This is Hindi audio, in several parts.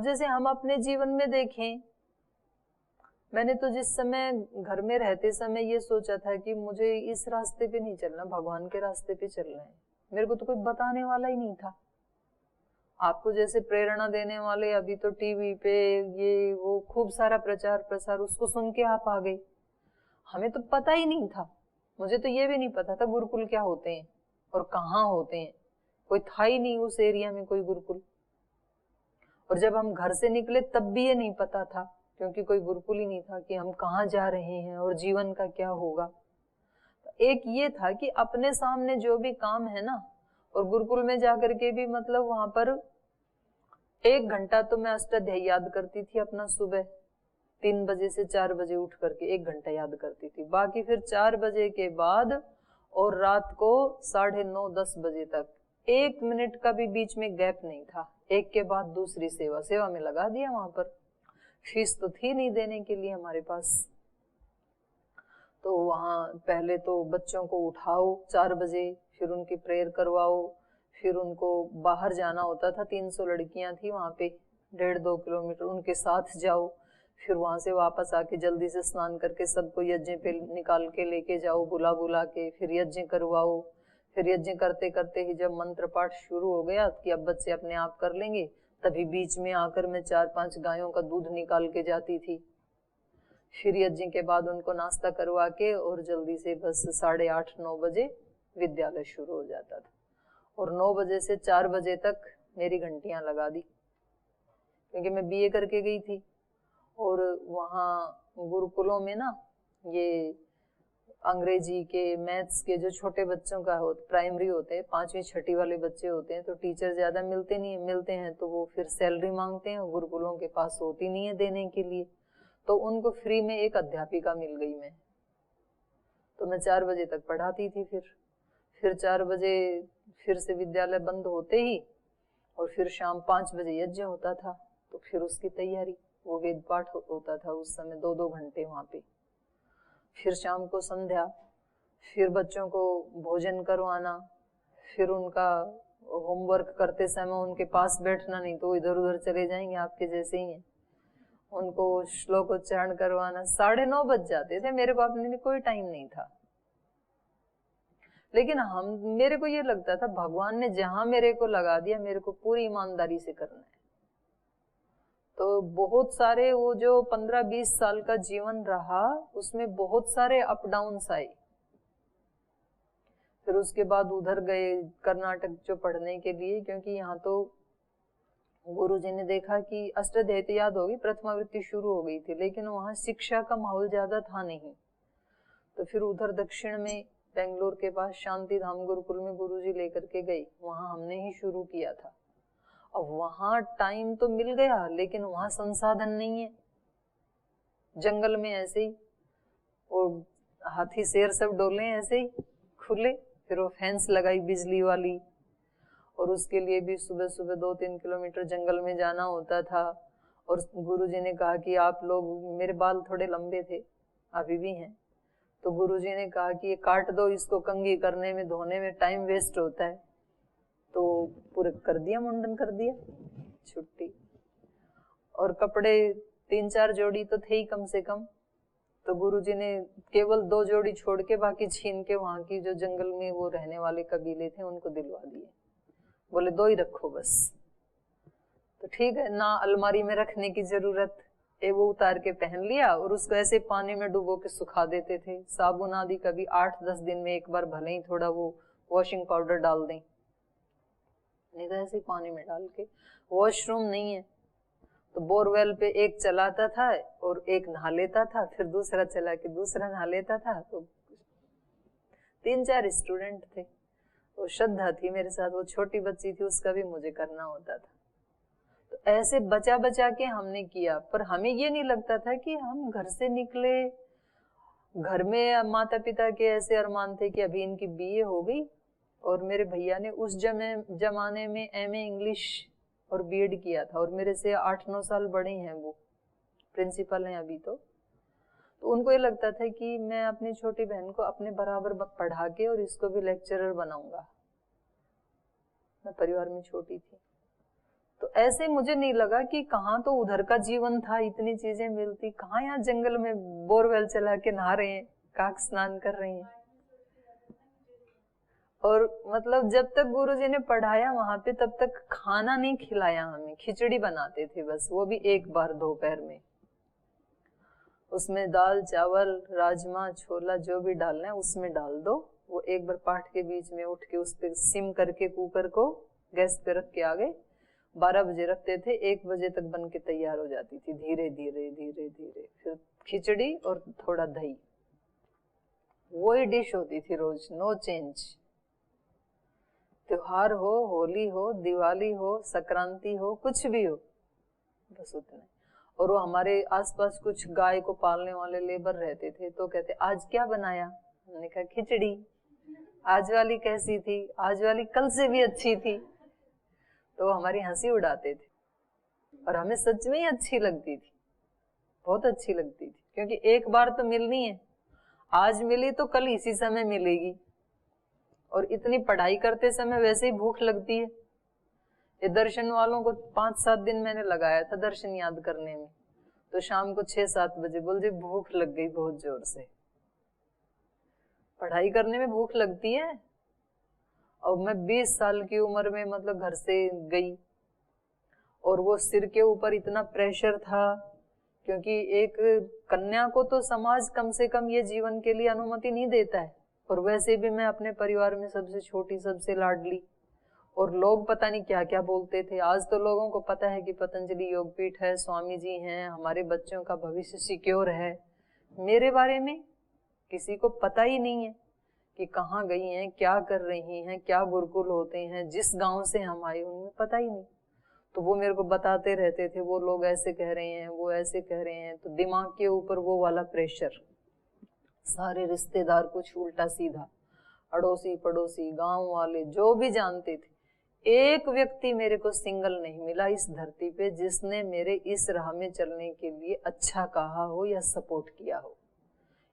जैसे हम अपने जीवन में देखें, मैंने तो जिस समय घर में रहते समय ये सोचा था कि मुझे इस रास्ते पे नहीं चलना, भगवान के रास्ते पे चलना है। मेरे को तो कोई बताने वाला ही नहीं था। आपको जैसे प्रेरणा देने वाले अभी तो टीवी पे ये वो खूब सारा प्रचार प्रसार, उसको सुन के आप आ गए। हमें तो पता ही नहीं था। मुझे तो ये भी नहीं पता था गुरुकुल क्या होते हैं और कहाँ होते हैं। कोई था ही नहीं उस एरिया में कोई गुरुकुल। और जब हम घर से निकले तब भी ये नहीं पता था, क्योंकि कोई गुरुकुल ही नहीं था कि हम कहाँ जा रहे हैं और जीवन का क्या होगा। एक ये था कि अपने सामने जो भी काम है ना, और गुरुकुल में जाकर के भी मतलब वहां पर 1 घंटा तो मैं अष्टाध्यायी याद करती थी अपना। सुबह 3 बजे से 4 बजे उठ करके 1 घंटा याद करती थी। बाकी फिर 4 बजे के बाद और रात को 9:30 10 बजे तक 1 मिनट का भी बीच में गैप नहीं था। एक के बाद दूसरी सेवा में लगा दिया। वहां पर फीस तो थी नहीं देने के लिए हमारे पास। तो वहां पहले तो बच्चों को उठाओ 4 बजे, फिर उनकी प्रेयर करवाओ, फिर उनको बाहर जाना होता था। 300 लड़कियां थी वहां पे, 1.5-2 किलोमीटर, उनके साथ जाओ। फिर वहां से वापस आके जल्दी से स्नान करके सबको यज्ञ पे निकाल के लेके जाओ, बुला के फिर यज्ञ करवाओ। फिर यज्ञ करते करते ही जब मंत्र पाठ शुरू हो गया कि अब बच्चे अपने आप कर लेंगे, तभी बीच में आकर मैं 4-5 गायों का दूध निकाल के जाती थी। फिर यज्ञ के बाद उनको नाश्ता करवा के और जल्दी से बस 8:30-9 बजे विद्यालय शुरू हो जाता था। और 9 बजे से 4 बजे तक मेरी घंटियां लगा दी, क्योंकि मैं बीए करके गई थी। और वहाँ गुरुकुलों में ना ये अंग्रेजी के, मैथ्स के जो छोटे बच्चों का प्राइमरी होते हैं, 5वीं 6वीं वाले बच्चे होते हैं, तो टीचर ज्यादा मिलते नहीं है। मिलते हैं तो वो फिर सैलरी मांगते हैं, गुरुकुलों के पास होती नहीं है देने के लिए। तो उनको फ्री में एक अध्यापिका मिल गई मैं, तो मैं 4 बजे तक पढ़ाती थी। फिर 4 बजे फिर से विद्यालय बंद होते ही, और फिर शाम 5 बजे यज्ञ होता था। तो फिर उसकी तैयारी, वो वेद पाठ होता था उस समय 2-2 घंटे वहां पे। फिर शाम को संध्या, फिर बच्चों को भोजन करवाना, फिर उनका होमवर्क करते समय उनके पास बैठना, नहीं तो इधर उधर चले जाएंगे, आपके जैसे ही हैं। उनको श्लोक उच्चारण करवाना। 9:30 बज जाते थे। मेरे को अपने लिए कोई टाइम नहीं था, लेकिन मेरे को ये लगता था भगवान ने जहां मेरे को लगा दिया, मेरे को पूरी ईमानदारी से करना है। तो बहुत सारे वो जो 15-20 साल का जीवन रहा, उसमें बहुत सारे अप डाउन्स आए। फिर उसके बाद उधर गए कर्नाटक जो पढ़ने के लिए, क्योंकि यहाँ तो गुरुजी ने देखा कि अष्टाध्यायी तो याद होगी, प्रथमावृत्ति शुरू हो गई थी, लेकिन वहां शिक्षा का माहौल ज्यादा था नहीं। तो फिर उधर दक्षिण में बेंगलोर के पास शांति धाम गुरुकुल में गुरुजी लेकर के गई, वहां हमने ही शुरू किया था। अब वहां टाइम तो मिल गया, लेकिन वहां संसाधन नहीं है। जंगल में ऐसे ही, और हाथी शेर सब डोले ऐसे ही खुले। फिर वो फेंस लगाई बिजली वाली, और उसके लिए भी सुबह सुबह 2-3 किलोमीटर जंगल में जाना होता था। और गुरुजी ने कहा कि आप लोग, मेरे बाल थोड़े लंबे थे, अभी भी हैं, तो गुरुजी ने कहा कि ये काट दो, इसको कंघी करने में, धोने में टाइम वेस्ट होता है। तो पूरे कर दिया, मुंडन कर दिया, छुट्टी। और कपड़े 3-4 जोड़ी तो थे ही कम से कम, तो गुरुजी ने केवल 2 जोड़ी छोड़ के बाकी छीन के वहां की जो जंगल में वो रहने वाले कबीले थे उनको दिलवा दिए। बोले 2 ही रखो बस। तो ठीक है ना, अलमारी में रखने की जरूरत, वो उतार के पहन लिया। और उसको ऐसे पानी में डुबो के सुखा देते थे। साबुन आदि कभी 8-10 दिन में एक बार भले ही थोड़ा वो वॉशिंग पाउडर डाल दें, नहीं तो ऐसे पानी में डाल के। वॉशरूम नहीं है, तो बोरवेल पे एक चलाता था और एक नहा लेता था, फिर दूसरा चला के दूसरा नहा लेता था। तो 3-4 स्टूडेंट थे। वो श्रद्धा थी मेरे साथ, वो छोटी बच्ची थी, उसका भी मुझे करना होता था। तो ऐसे बचा बचा के हमने किया। पर हमें ये नहीं लगता था कि हम घर से निकले, घर में माता पिता के ऐसे अरमान थे कि अभी इनकी बीए हो गई, और मेरे भैया ने उस जमाने में एमए इंग्लिश और बीएड किया था, और मेरे से 8-9 साल बड़े हैं, वो प्रिंसिपल हैं अभी। तो उनको ये लगता था कि मैं अपनी छोटी बहन को अपने बराबर पढ़ा के और इसको भी लेक्चरर बनाऊंगा। मैं परिवार में छोटी थी, तो ऐसे मुझे नहीं लगा कि कहाँ तो उधर का जीवन था, इतनी चीजें मिलती, कहाँ यहाँ जंगल में बोरवेल चला के नहा रहे हैं, काक स्नान कर रहे हैं। और मतलब जब तक गुरुजी ने पढ़ाया वहां पे तब तक खाना नहीं खिलाया हमें, खिचड़ी बनाते थे बस, वो भी एक बार दोपहर में। उसमें दाल चावल राजमा छोला जो भी डालना है उसमें डाल दो। वो एक बार पाठ के बीच में उठ के उस पे सिम करके कुकर को गैस पे रख के आ गए। 12 बजे रखते थे, 1 बजे तक बन के तैयार हो जाती थी, धीरे धीरे धीरे धीरे। फिर खिचड़ी और थोड़ा दही, वही डिश होती थी रोज, नो चेंज। त्योहार हो, होली हो, दिवाली हो, संक्रांति हो, कुछ भी हो, बस उतना। और वो हमारे आसपास कुछ गाय को पालने वाले लेबर रहते थे, तो कहते आज क्या बनाया? हमने कहा खिचड़ी। आज वाली कैसी थी? आज वाली कल से भी अच्छी थी। तो हमारी हंसी उड़ाते थे और हमें सच में ही अच्छी लगती थी, बहुत अच्छी लगती थी, क्योंकि एक बार तो मिलनी है। आज मिली तो कल इसी समय मिलेगी। और इतनी पढ़ाई करते समय वैसे ही भूख लगती है। ये दर्शन वालों को 5-7 दिन मैंने लगाया था दर्शन याद करने में, तो शाम को 6-7 बजे बोल जी भूख लग गई बहुत जोर से। पढ़ाई करने में भूख लगती है। और मैं 20 साल की उम्र में मतलब घर से गई, और वो सिर के ऊपर इतना प्रेशर था, क्योंकि एक कन्या को तो समाज कम से कम ये जीवन के लिए अनुमति नहीं देता है। और वैसे भी मैं अपने परिवार में सबसे छोटी, सबसे लाडली, और लोग पता नहीं क्या क्या बोलते थे। आज तो लोगों को पता है कि पतंजलि योगपीठ है, स्वामी जी हैं, हमारे बच्चों का भविष्य सिक्योर है। मेरे बारे में किसी को पता ही नहीं है कि कहाँ गई हैं, क्या कर रही हैं, क्या गुरुकुल होते हैं, जिस गांव से हम आए उनमें पता ही नहीं। तो वो मेरे को बताते रहते थे, वो लोग ऐसे कह रहे हैं, वो ऐसे कह रहे हैं। तो दिमाग के ऊपर वो वाला प्रेशर, सारे रिश्तेदार कुछ उल्टा सीधा, अड़ोसी पड़ोसी गांव वाले जो भी जानते थे। एक व्यक्ति मेरे को सिंगल नहीं मिला इस धरती पे जिसने मेरे इस राह में चलने के लिए अच्छा कहा हो या सपोर्ट किया हो।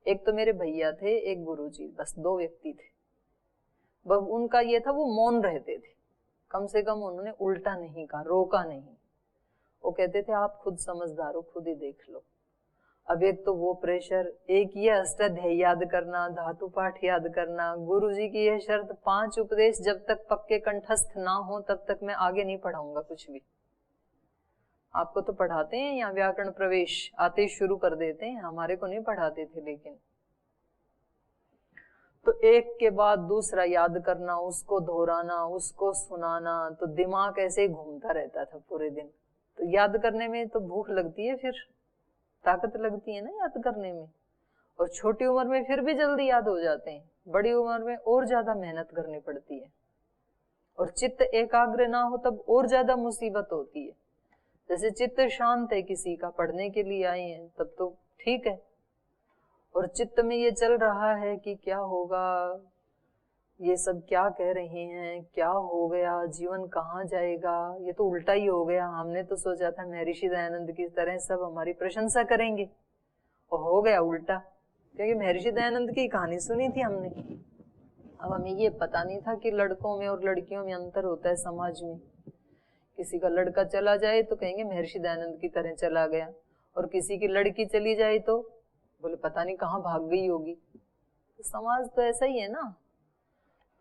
एक तो मेरे भैया थे, एक गुरुजी, बस 2 व्यक्ति थे। बस उनका ये था, वो मौन रहते थे, कम से कम उन्होंने उल्टा नहीं कहा, रोका नहीं। वो कहते थे आप खुद समझदार हो, खुद ही देख लो। अब एक तो वो प्रेशर, एक ये अष्टाध्यायी याद करना, धातु पाठ याद करना, गुरुजी की यह शर्त 5 उपदेश जब तक पक्के कंठस्थ ना हो तब तक मैं आगे नहीं पढ़ाऊंगा कुछ भी। आपको तो पढ़ाते हैं, यहाँ व्याकरण प्रवेश आते ही शुरू कर देते हैं, हमारे को नहीं पढ़ाते थे। लेकिन तो एक के बाद दूसरा याद करना, उसको दोहराना, उसको सुनाना, तो दिमाग ऐसे ही घूमता रहता था पूरे दिन। तो याद करने में तो भूख लगती है, फिर ताकत लगती है ना याद करने में। और छोटी उम्र में फिर भी जल्दी याद हो जाते हैं, बड़ी उम्र में और ज्यादा मेहनत करनी पड़ती है। और चित्त एकाग्र ना हो तब और ज्यादा मुसीबत होती है। जैसे चित्त शांत है किसी का, पढ़ने के लिए आए हैं, तब तो ठीक है। और चित्त में ये चल रहा है कि क्या होगा, ये सब क्या कह रहे हैं, क्या हो गया, जीवन कहाँ जाएगा, ये तो उल्टा ही हो गया। हमने तो सोचा था महर्षि दयानंद की तरह सब हमारी प्रशंसा करेंगे, और हो गया उल्टा। क्योंकि महर्षि दयानंद की कहानी सुनी थी हमने, अब हमें ये पता नहीं था कि लड़कों में और लड़कियों में अंतर होता है समाज में। किसी का लड़का चला जाए तो कहेंगे महर्षि दयानंद की तरह चला गया, और किसी की लड़की चली जाए तो बोले पता नहीं कहाँ भाग गई होगी। तो समाज तो ऐसा ही है ना।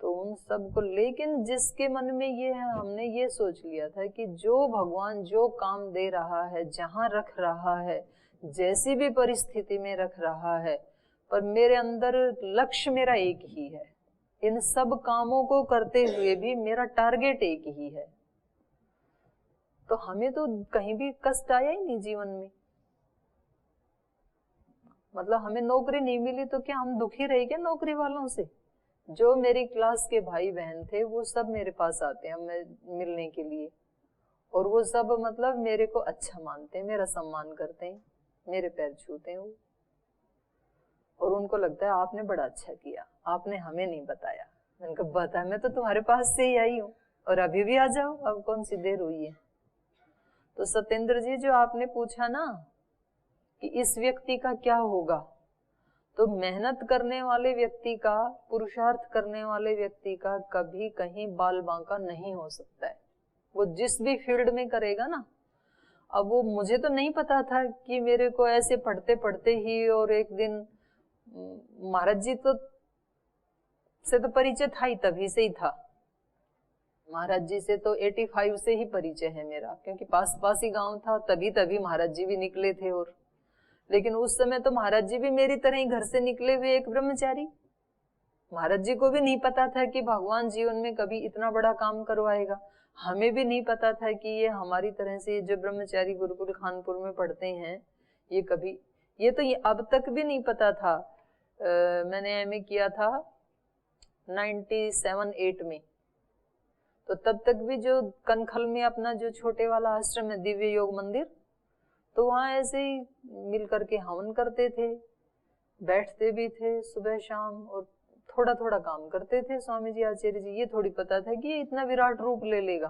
तो उन सब को, लेकिन जिसके मन में ये है, हमने ये सोच लिया था कि जो भगवान जो काम दे रहा है, जहां रख रहा है, जैसी भी परिस्थिति में रख रहा है, पर मेरे अंदर लक्ष्य मेरा एक ही है। इन सब कामों को करते हुए भी मेरा टारगेट एक ही है। तो हमें तो कहीं भी कष्ट आया ही नहीं जीवन में। मतलब हमें नौकरी नहीं मिली तो क्या हम दुखी रहे क्या नौकरी वालों से? जो मेरी क्लास के भाई बहन थे वो सब मेरे पास आते हैं मिलने के लिए, और वो सब मतलब मेरे को अच्छा मानते हैं, मेरा सम्मान करते हैं, मेरे पैर छूते हैं वो। और उनको लगता है आपने बड़ा अच्छा किया, आपने हमें नहीं बताया। मैंने कहा बताया, मैं तो तुम्हारे पास से ही आई हूँ, और अभी भी आ जाओ, अब कौन सी देर हुई है। तो सत्येंद्र जी, जो आपने पूछा ना कि इस व्यक्ति का क्या होगा, तो मेहनत करने वाले व्यक्ति का, पुरुषार्थ करने वाले व्यक्ति का कभी कहीं बाल बांका नहीं हो सकता है। वो जिस भी फील्ड में करेगा ना। अब वो मुझे तो नहीं पता था कि मेरे को ऐसे पढ़ते पढ़ते ही और एक दिन महाराज जी से तो परिचय था ही, तभी से ही था। महाराज जी से तो 85 से ही परिचय है मेरा, क्योंकि पास पास ही गांव था, तभी महाराज जी भी निकले थे। और लेकिन उस समय तो महाराज जी भी मेरी तरह ही घर से निकले हुए एक ब्रह्मचारी। महाराज जी को भी नहीं पता था कि भगवान जीवन में कभी इतना बड़ा काम करवाएगा। हमें भी नहीं पता था कि ये हमारी तरह से जो ब्रह्मचारी गुरुकुल खानपुर में पढ़ते हैं, ये कभी, ये तो ये अब तक भी नहीं पता था। मैंने एमए किया था 97-8 में, तो तब तक भी जो कनखल में अपना जो छोटे वाला आश्रम है दिव्य योग मंदिर, तो वहां ऐसे ही मिल करके हवन करते थे, बैठते भी थे सुबह शाम, और थोड़ा थोड़ा काम करते थे स्वामी जी आचार्य जी। ये थोड़ी पता था कि ये इतना विराट रूप ले लेगा।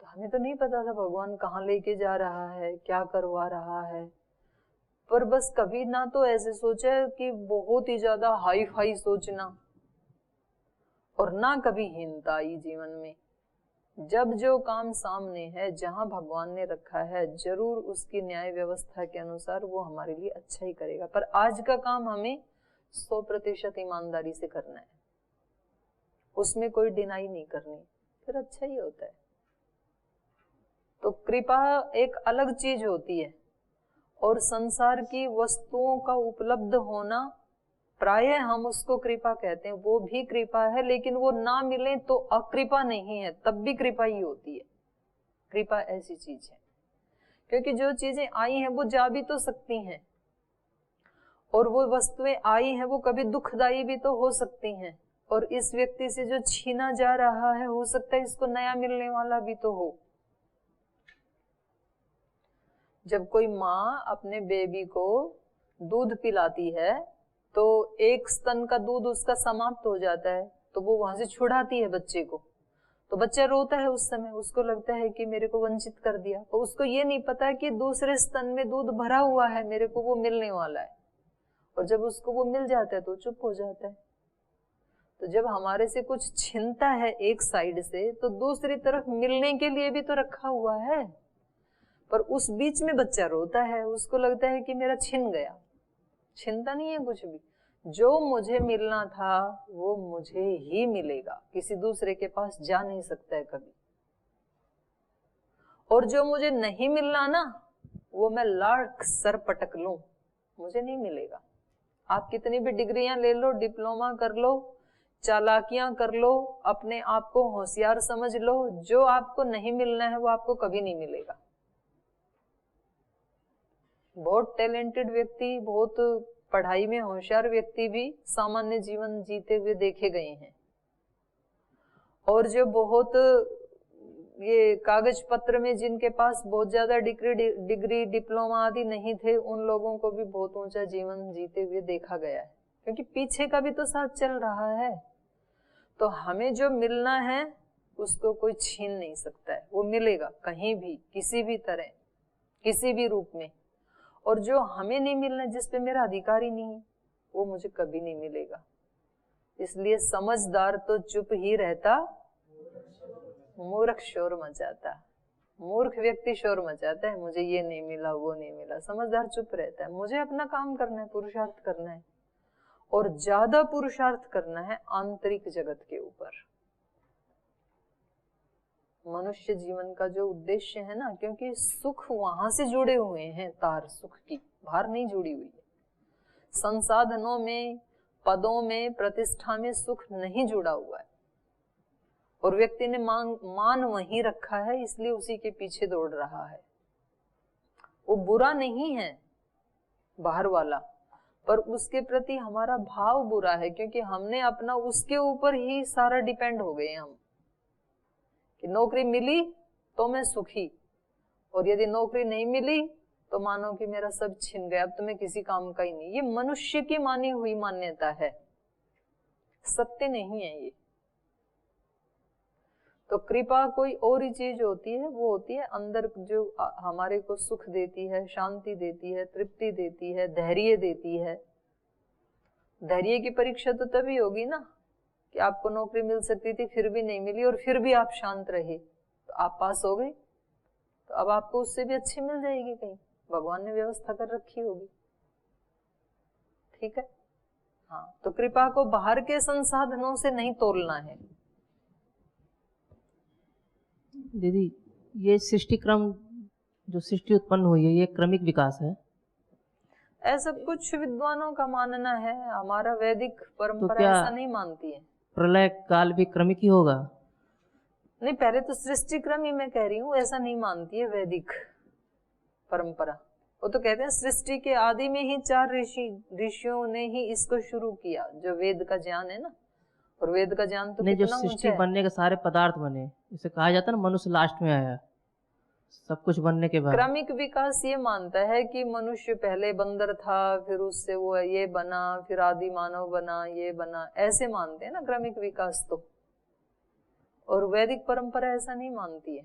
तो हमें तो नहीं पता था भगवान कहाँ लेके जा रहा है, क्या करवा रहा है। पर बस कभी ना तो ऐसे सोचा कि बहुत ही ज्यादा हाई फाई सोचना, और ना कभी हीनता आई जीवन में। जब जो काम सामने है, जहां भगवान ने रखा है, जरूर उसकी न्याय व्यवस्था के अनुसार वो हमारे लिए अच्छा ही करेगा। पर आज का काम हमें 100% ईमानदारी से करना है, उसमें कोई डिनाई नहीं करनी, फिर अच्छा ही होता है। तो कृपा एक अलग चीज होती है, और संसार की वस्तुओं का उपलब्ध होना, प्रायः हम उसको कृपा कहते हैं, वो भी कृपा है, लेकिन वो ना मिले तो अकृपा नहीं है, तब भी कृपा ही होती है। कृपा ऐसी चीज है, क्योंकि जो चीजें आई हैं वो जा भी तो सकती हैं, और वो वस्तुएं आई हैं वो कभी दुखदाई भी तो हो सकती हैं। और इस व्यक्ति से जो छीना जा रहा है, हो सकता है इसको नया मिलने वाला भी तो हो। जब कोई माँ अपने बेबी को दूध पिलाती है, तो एक स्तन का दूध उसका समाप्त हो जाता है, तो वो वहां से छुड़ाती है बच्चे को, तो बच्चा रोता है। उस समय उसको लगता है कि मेरे को वंचित कर दिया, तो उसको ये नहीं पता कि दूसरे स्तन में दूध भरा हुआ है, मेरे को वो मिलने वाला है। और जब उसको वो मिल जाता है तो चुप हो जाता है। तो जब हमारे से कुछ छिनता है एक साइड से, तो दूसरी तरफ मिलने के लिए भी तो रखा हुआ है, पर उस बीच में बच्चा रोता है, उसको लगता है कि मेरा छिन गया। छिनता नहीं है कुछ भी। जो मुझे मिलना था वो मुझे ही मिलेगा, किसी दूसरे के पास जा नहीं सकता है कभी। और जो मुझे नहीं मिलना ना, वो मैं लाख सर पटक लूं, मुझे नहीं मिलेगा। आप कितनी भी डिग्रियां ले लो, डिप्लोमा कर लो, चालाकियां कर लो, अपने आप को होशियार समझ लो, जो आपको नहीं मिलना है वो आपको कभी नहीं मिलेगा। बहुत टैलेंटेड व्यक्ति, बहुत पढ़ाई में होशियार व्यक्ति भी सामान्य जीवन जीते हुए देखे गए हैं, और जो बहुत ये कागज पत्र में जिनके पास बहुत ज्यादा डिग्री डिप्लोमा आदि नहीं थे, उन लोगों को भी बहुत ऊंचा जीवन जीते हुए देखा गया है, क्योंकि पीछे का भी तो साथ चल रहा है। तो हमें जो मिलना है उसको कोई छीन नहीं सकता है, वो मिलेगा कहीं भी, किसी भी तरह, किसी भी रूप में। और जो हमें नहीं मिलना, जिस पे मेरा अधिकार ही नहीं है, वो मुझे कभी नहीं मिलेगा। इसलिए समझदार तो चुप ही रहता, मूर्ख शोर मचाता। मूर्ख व्यक्ति शोर मचाता है, मुझे ये नहीं मिला, वो नहीं मिला। समझदार चुप रहता है, मुझे अपना काम करना है, पुरुषार्थ करना है, और ज्यादा पुरुषार्थ करना है आंतरिक जगत के ऊपर। मनुष्य जीवन का जो उद्देश्य है ना, क्योंकि सुख वहां से जुड़े हुए हैं, तार सुख की बाहर नहीं जुड़ी हुई है। संसाधनों में, पदों में, प्रतिष्ठा में सुख नहीं जुड़ा हुआ है, और व्यक्ति ने मान वहीं रखा है, इसलिए उसी के पीछे दौड़ रहा है। वो बुरा नहीं है बाहर वाला, पर उसके प्रति हमारा भाव बुरा है, क्योंकि हमने अपना उसके ऊपर ही सारा डिपेंड हो गए हम, कि नौकरी मिली तो मैं सुखी, और यदि नौकरी नहीं मिली तो मानो कि मेरा सब छिन गया, अब तो मैं किसी काम का ही नहीं। ये मनुष्य की मानी हुई मान्यता है, सत्य नहीं है ये। तो कृपा कोई और ही चीज होती है, वो होती है अंदर जो हमारे को सुख देती है, शांति देती है, तृप्ति देती है, धैर्य देती है। धैर्य की परीक्षा तो तभी होगी ना कि आपको नौकरी मिल सकती थी फिर भी नहीं मिली और फिर भी आप शांत रहे, तो आप पास हो गए, तो अब आपको उससे भी अच्छी मिल जाएगी कहीं, भगवान ने व्यवस्था कर रखी होगी। ठीक है। हाँ, तो कृपा को बाहर के संसाधनों से नहीं तोलना है। दीदी, ये सृष्टि क्रम जो सृष्टि उत्पन्न हुई है, ये क्रमिक विकास है? ऐसा कुछ विद्वानों का मानना है, हमारा वैदिक परंपरा क्या ऐसा नहीं मानती है। प्रलय काल भी क्रमिक ही होगा? नहीं, पहले तो सृष्टि क्रम ही मैं कह रही हूँ, ऐसा नहीं मानती है वैदिक परंपरा। वो तो कहते हैं सृष्टि के आदि में ही 4 ऋषियों ने ही इसको शुरू किया, जो वेद का ज्ञान है ना। और वेद का ज्ञान तो नहीं, जो कितना सृष्टि ऊंचा है। बनने के सारे पदार्थ बने, इसे कहा जाता है ना मनुष्य लास्ट में आया, सब कुछ बनने के बाद। क्रमिक विकास ये मानता है कि मनुष्य पहले बंदर था, फिर उससे वो ये बना, फिर आदि मानव बना, ये बना, ऐसे मानते हैं ना क्रमिक विकास तो। और वैदिक परंपरा ऐसा नहीं मानती है,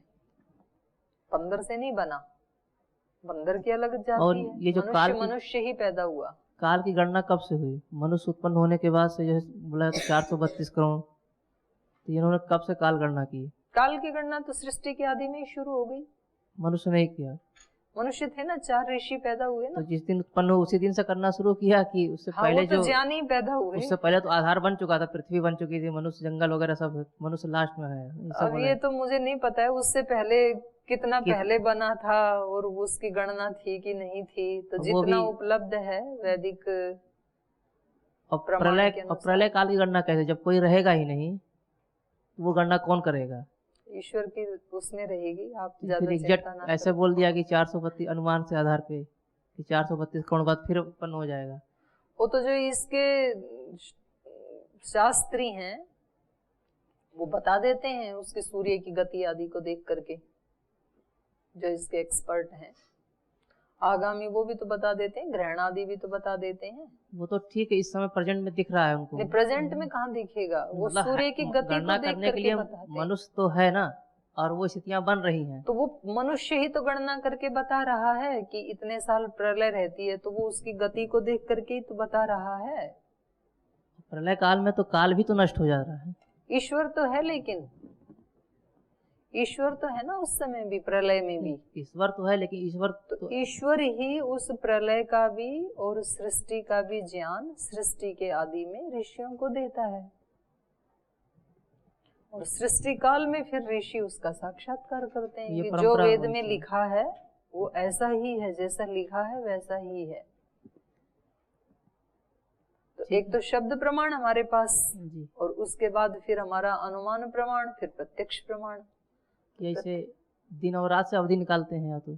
बंदर से नहीं बना, बंदर की अलग और जाति है, ये जो मनुष्य ही पैदा हुआ। काल की गणना कब से हुई? मनुष्य उत्पन्न होने के बाद से, जैसे बोला तो 432 करोड़, तो इन्होंने कब से काल गणना की? काल की गणना तो सृष्टि के आदि में ही शुरू हो गई। मनुष्य नहीं किया? मनुष्य थे ना, 4 ऋषि पैदा हुए ना। तो जिस दिन उत्पन्न हो उसी दिन से करना शुरू किया कि उससे हाँ, पहले? वो तो जो ज्ञानी पैदा हुए। उससे पहले तो आधार बन चुका था, पृथ्वी बन चुकी थी, मनुष्य जंगल वगैरह सब, मनुष्य लास्ट में है, अब ये तो मुझे नहीं पता है उससे पहले कितना पहले बना था और उसकी गणना थी कि नहीं थी, तो जितना उपलब्ध है वैदिक प्रमाण के अनुसार। प्रलय काल की गणना कैसे, जब कोई रहेगा ही नहीं तो वो गणना कौन करेगा? ईश्वर की उसमें रहेगी, आप फिर ज्यादा चिंता ना ऐसे बोल दिया कि 432 अनुमान से आधार पे कि 432 करोड़ बाद फिर उत्पन्न हो जाएगा। वो तो जो इसके शास्त्री हैं वो बता देते हैं, उसके सूर्य की गति आदि को देख करके, जो इसके एक्सपर्ट हैं। आगामी वो भी तो बता देते हैं, ग्रहण आदि भी तो बता देते हैं। वो तो ठीक है, इस समय प्रेजेंट में दिख रहा है उनको। प्रेजेंट में कहाँ दिखेगा, वो सूर्य की गति को देख करके लिए बताते हैं। मनुष्य तो है ना, और वो स्थितियां बन रही हैं, तो वो मनुष्य ही तो गणना करके बता रहा है कि इतने साल प्रलय रहती है, तो वो उसकी गति को देख करके ही तो बता रहा है। प्रलय काल में तो काल भी तो नष्ट हो जा रहा है। ईश्वर तो है, लेकिन ईश्वर तो है ना उस समय भी, प्रलय में भी ईश्वर तो है, लेकिन ईश्वर ही उस प्रलय का भी और सृष्टि का भी ज्ञान सृष्टि के आदि में ऋषियों को देता है, और सृष्टि काल में फिर ऋषि उसका साक्षात्कार करते हैं कि जो वेद में लिखा है वो ऐसा ही है, जैसा लिखा है वैसा ही है। तो एक तो शब्द प्रमाण हमारे पास, और उसके बाद फिर हमारा अनुमान प्रमाण, फिर प्रत्यक्ष प्रमाण। जैसे दिन और रात से अवधि निकालते हैं या तो?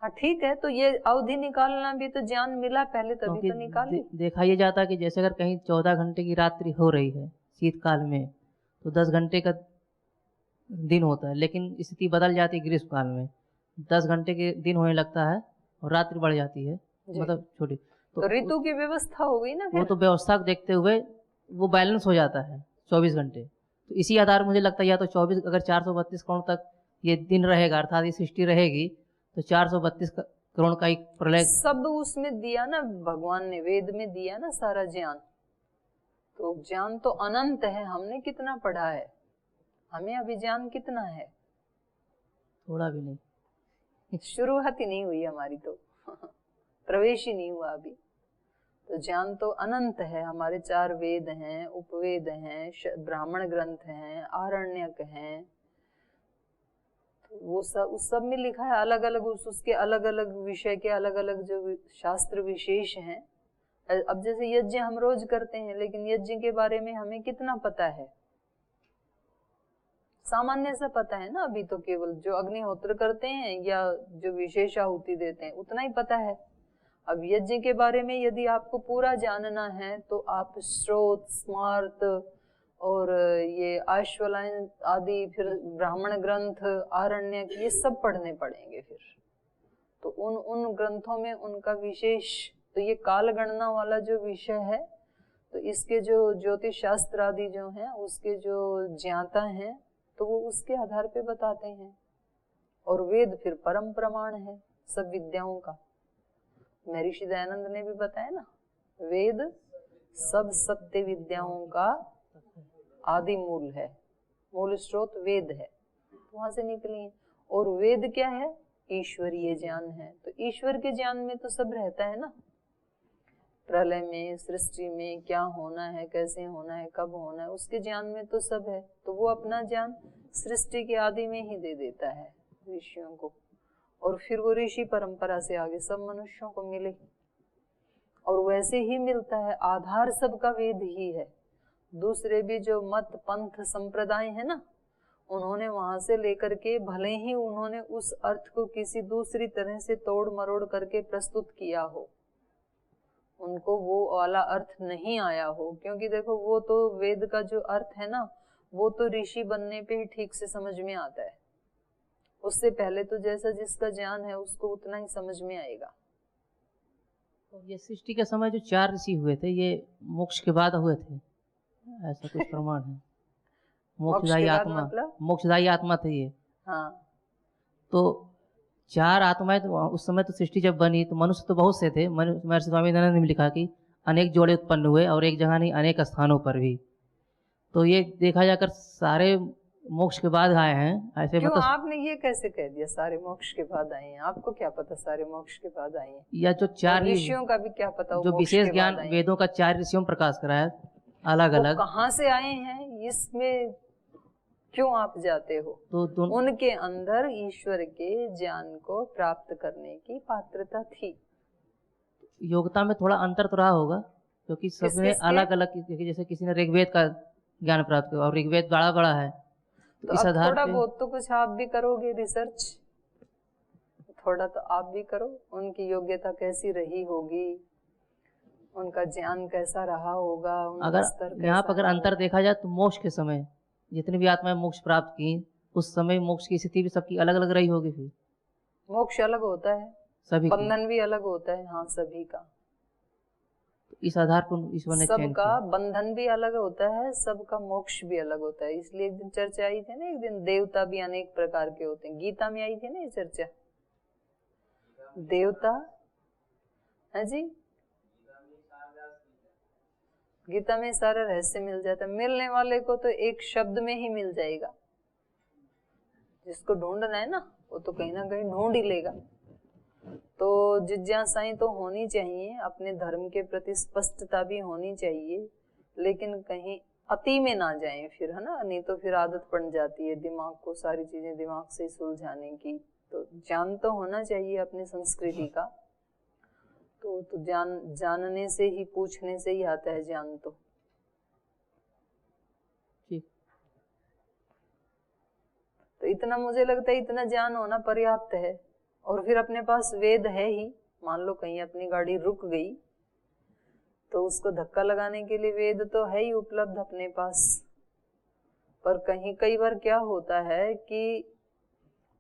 हाँ ठीक है, तो ये अवधि निकालना भी तो ज्ञान मिला पहले, तभी तो निकाली। देखा ये जाता कि जैसे अगर कहीं 14 घंटे की रात्रि हो रही है शीतकाल में, तो 10 घंटे का दिन होता है, लेकिन स्थिति बदल जाती है ग्रीष्म काल में, 10 घंटे के दिन होने लगता है और रात्रि बढ़ जाती है, मतलब छोटी। तो ऋतु की व्यवस्था हो गई ना फिर। वो तो व्यवस्था को देखते हुए वो बैलेंस हो जाता है 24 घंटे। तो इसी आधार मुझे लगता है या तो 24, अगर 432 करोड़ तक ये दिन रहेगा, अर्थात ये सृष्टि रहेगी, तो 432 करोड़ का एक प्रलय सब उसमें दिया ना भगवान ने, वेद में दिया ना सारा ज्ञान। तो ज्ञान तो अनंत है, हमने कितना पढ़ा है, हमें अभी ज्ञान कितना है? थोड़ा भी नहीं, शुरुआत ही नहीं हुई हमारी तो प्रवेश ही नहीं हुआ अभी। तो ज्ञान तो अनंत है, हमारे 4 वेद हैं, उपवेद हैं, ब्राह्मण ग्रंथ हैं, आरण्यक हैं, तो वो सब उस सब में लिखा है अलग अलग, उसके अलग अलग विषय के अलग अलग जो शास्त्र विशेष हैं। अब जैसे यज्ञ हम रोज करते हैं, लेकिन यज्ञ के बारे में हमें कितना पता है? सामान्य सा पता है ना, अभी तो केवल जो अग्निहोत्र करते हैं या जो विशेष आहुति देते हैं उतना ही पता है। अब यज्ञ के बारे में यदि आपको पूरा जानना है तो आप स्रोत, स्मार्त और ये आश्वलायन आदि, फिर ब्राह्मण ग्रंथ, आरण्यक, ये सब पढ़ने पड़ेंगे फिर। तो उन ग्रंथों में उनका विशेष, तो ये काल गणना वाला जो विषय है, तो इसके जो ज्योतिष शास्त्र आदि जो हैं उसके जो ज्ञाता हैं तो वो उसके आधार पे बताते हैं। और वेद फिर परम प्रमाण है सब विद्याओं का। महर्षि दयानंद ने भी बताया ना, वेद सब सत्य विद्याओं का आदि मूल है, मूल स्रोत वेद है, वहां से निकली है। और वेद क्या है? ईश्वरीय ज्ञान है। तो ईश्वर के ज्ञान में तो सब रहता है ना, प्रलय में, सृष्टि में क्या होना है, कैसे होना है, कब होना है, उसके ज्ञान में तो सब है। तो वो अपना ज्ञान सृष्टि के आदि में ही दे देता है ऋषियों को, और फिर वो ऋषि परंपरा से आगे सब मनुष्यों को मिले, और वैसे ही मिलता है। आधार सबका वेद ही है। दूसरे भी जो मत पंथ संप्रदाय है ना, उन्होंने वहां से लेकर के, भले ही उन्होंने उस अर्थ को किसी दूसरी तरह से तोड़ मरोड़ करके प्रस्तुत किया हो, उनको वो वाला अर्थ नहीं आया हो, क्योंकि देखो वो तो वेद का जो अर्थ है ना, वो तो ऋषि बनने पे ही ठीक से समझ में आता है। उससे पहले तो जैसा जिसका ज्ञान है उसको उतना ही समझ में आएगा। ये सृष्टि के समय जो 4 ऋषि हुए थे, ये मोक्ष के बाद हुए थे, ऐसा कुछ प्रमाण है? मोक्षदायी आत्मा, मतलब मोक्षदायी आत्मा थे ये। हाँ, तो 4 आत्माएं, तो उस समय तो सृष्टि जब बनी तो मनुष्य तो बहुत से थे। महर्षि स्वामीनारायण ने भी लिखा कि अनेक जोड़े उत्पन्न हुए, और एक जगह नहीं अनेक स्थानों पर भी। तो ये देखा जाकर सारे मोक्ष के बाद आए हैं ऐसे। क्यों मतलब आपने ये कैसे कह दिया सारे मोक्ष के बाद आए हैं? आपको क्या पता सारे मोक्ष के बाद आए हैं? या जो 4 ऋषियों का भी क्या पता जो विशेष ज्ञान वेदों का 4 ऋषियों में प्रकाश कराया अलग अलग, कहाँ से आए हैं इसमें क्यों आप जाते हो? तो उनके अंदर ईश्वर के ज्ञान को प्राप्त करने की पात्रता थी। योग्यता में थोड़ा अंतर तो रहा होगा, क्योंकि सबने अलग अलग, जैसे किसी ने ऋग्वेद का ज्ञान प्राप्त किया और ऋग्वेद बड़ा बड़ा है, तो इस आधार थोड़ा बहुत तो कुछ आप भी करोगे रिसर्च, थोड़ा तो आप भी करो। उनकी योग्यता कैसी रही होगी, उनका ज्ञान कैसा रहा होगा, अगर यहाँ पर अगर अंतर देखा जाए तो मोक्ष के समय जितनी भी आत्माएं मोक्ष प्राप्त की, उस समय मोक्ष की स्थिति भी सबकी अलग अलग रही होगी। फिर मोक्ष अलग होता है, सभी बंधन भी अलग होता है। हाँ, सभी का। तो इस आधार पर ईश्वर ने सबका बंधन भी अलग होता है, सबका मोक्ष भी अलग होता है। इसलिए एक दिन चर्चा आई थी ना, एक दिन देवता भी अनेक प्रकार के होते हैं। गीता में आई थी ना ये चर्चा, देवता है जी, गीता में सारा रहस्य मिल जाता है। मिलने वाले को तो एक शब्द में ही मिल जाएगा, जिसको ढूंढना है ना वो तो कहीं ना कहीं ढूंढ ही लेगा। तो जिज्ञासाएं तो होनी चाहिए, अपने धर्म के प्रति स्पष्टता भी होनी चाहिए, लेकिन कहीं अति में ना जाएं फिर, है ना, नहीं तो फिर आदत पड़ जाती है दिमाग को सारी चीजें दिमाग से सुलझाने की। तो ज्ञान तो होना चाहिए अपनी संस्कृति का, तो जानने से ही, पूछने से ही आता है ज्ञान। तो इतना मुझे लगता है इतना ज्ञान होना पर्याप्त है। और फिर अपने पास वेद है ही, मान लो कहीं अपनी गाड़ी रुक गई तो उसको धक्का लगाने के लिए वेद तो है ही उपलब्ध अपने पास। पर कहीं कई बार क्या होता है कि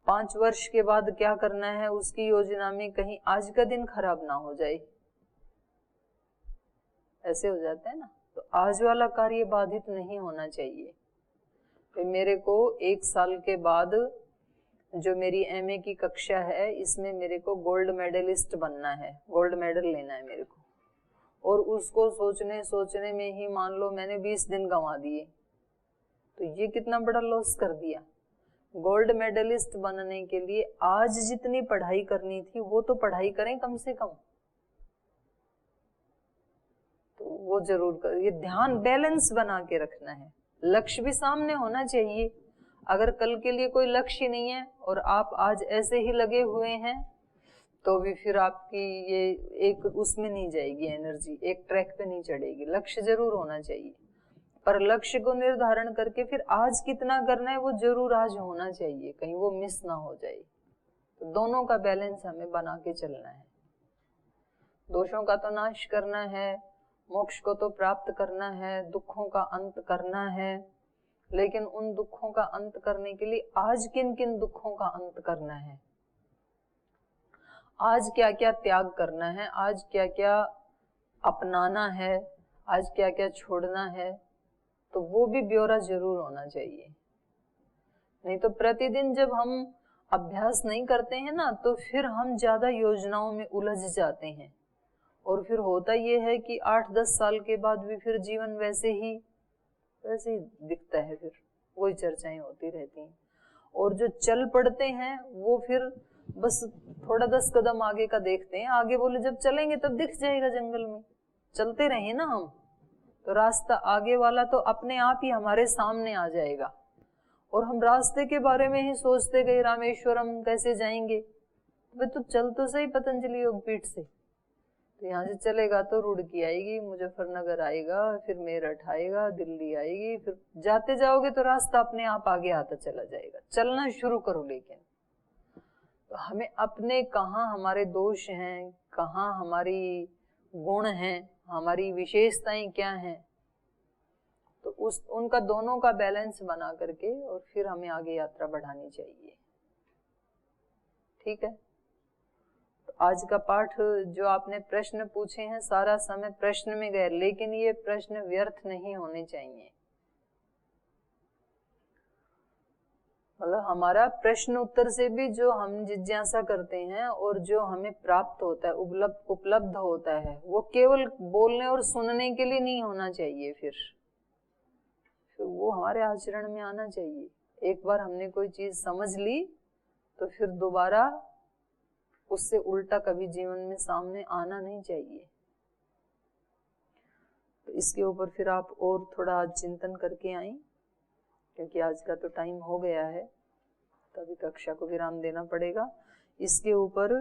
5 वर्ष के बाद क्या करना है उसकी योजना में कहीं आज का दिन खराब ना हो जाए, ऐसे हो जाता है ना। तो आज वाला कार्य बाधित नहीं होना चाहिए। तो मेरे को 1 साल के बाद जो मेरी एमए की कक्षा है इसमें मेरे को गोल्ड मेडलिस्ट बनना है, गोल्ड मेडल लेना है मेरे को। और उसको सोचने में ही मान लो मैंने 20 दिन गंवा दिए, तो ये कितना बड़ा लॉस कर दिया। गोल्ड मेडलिस्ट बनने के लिए आज जितनी पढ़ाई करनी थी वो तो पढ़ाई करें कम से कम, तो वो जरूर कर। ये ध्यान बैलेंस बना के रखना है, लक्ष्य भी सामने होना चाहिए। अगर कल के लिए कोई लक्ष्य नहीं है और आप आज ऐसे ही लगे हुए हैं तो भी फिर आपकी ये एक उसमें नहीं जाएगी एनर्जी, एक ट्रैक पे नहीं चढ़ेगी। लक्ष्य जरूर होना चाहिए, पर लक्ष्य को निर्धारण करके फिर आज कितना करना है वो जरूर आज होना चाहिए, कहीं वो मिस ना हो जाए। तो दोनों का बैलेंस हमें बना के चलना है। दोषों का तो नाश करना है, मोक्ष को तो प्राप्त करना है, दुखों का अंत करना है। लेकिन उन दुखों का अंत करने के लिए आज किन किन दुखों का अंत करना है, आज क्या क्या त्याग करना है, आज क्या क्या अपनाना है, आज क्या क्या छोड़ना है, तो वो भी ब्यौरा जरूर होना चाहिए। नहीं तो प्रतिदिन जब हम अभ्यास नहीं करते हैं ना तो फिर हम ज्यादा योजनाओं में उलझ जाते हैं। और फिर होता ये है कि 8-10 साल के बाद भी फिर जीवन वैसे ही वैसे ही दिखता है, फिर वही चर्चाएं होती रहती हैं। और जो चल पड़ते हैं वो फिर बस थोड़ा 10 कदम आगे का देखते हैं, आगे बोले जब चलेंगे तब दिख जाएगा जंगल में। चलते रहे ना हम तो रास्ता आगे वाला तो अपने आप ही हमारे सामने आ जाएगा। और हम रास्ते के बारे में ही सोचते गए, रामेश्वरम कैसे जाएंगे, वे तो चल तो सही पतंजलि योगपीठ से, तो यहाँ से चलेगा तो रुड़की आएगी, मुजफ्फरनगर आएगा, फिर मेरठ आएगा, दिल्ली आएगी, फिर जाते जाओगे तो रास्ता अपने आप आगे आता चला जाएगा। चलना शुरू करो। लेकिन तो हमें अपने कहाँ हमारे दोष हैं, कहाँ हमारी गुण हैं, हमारी विशेषताएं क्या हैं, तो उनका दोनों का बैलेंस बना करके और फिर हमें आगे यात्रा बढ़ानी चाहिए। ठीक है। तो आज का पाठ जो आपने प्रश्न पूछे हैं, सारा समय प्रश्न में गए, लेकिन ये प्रश्न व्यर्थ नहीं होने चाहिए। मतलब हमारा प्रश्न उत्तर से भी जो हम जिज्ञासा करते हैं और जो हमें प्राप्त होता है, उपलब्ध होता है, वो केवल बोलने और सुनने के लिए नहीं होना चाहिए। फिर वो हमारे आचरण में आना चाहिए। एक बार हमने कोई चीज समझ ली तो फिर दोबारा उससे उल्टा कभी जीवन में सामने आना नहीं चाहिए। तो इसके ऊपर फिर आप और थोड़ा चिंतन करके आए, क्योंकि आज का तो टाइम हो गया है, तभी कक्षा को विराम देना पड़ेगा। इसके ऊपर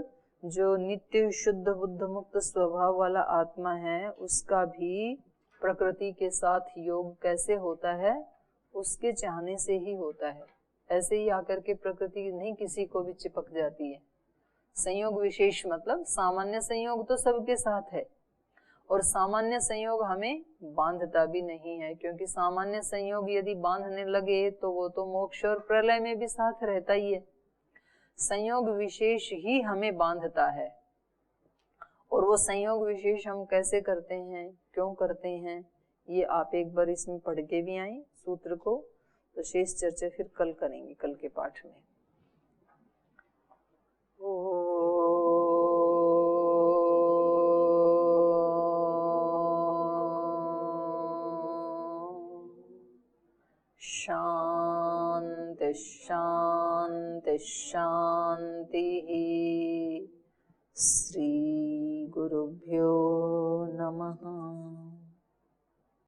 जो नित्य शुद्ध बुद्ध मुक्त स्वभाव वाला आत्मा है, उसका भी प्रकृति के साथ योग कैसे होता है, उसके चाहने से ही होता है। ऐसे ही आकर के प्रकृति नहीं किसी को भी चिपक जाती है। संयोग विशेष मतलब सामान्य संयोग तो सबके साथ है, और सामान्य संयोग हमें बांधता भी नहीं है, क्योंकि सामान्य संयोग यदि बांधने लगे तो वो तो मोक्ष और प्रलय में भी साथ रहता ही है। संयोग विशेष ही हमें बांधता है। और वो संयोग विशेष हम कैसे करते हैं, क्यों करते हैं, ये आप एक बार इसमें पढ़ के भी आए सूत्र को। तो शेष चर्चा फिर कल करेंगे, कल के पाठ में। शांति शांति शांति। श्री गुरुभ्यो नमः।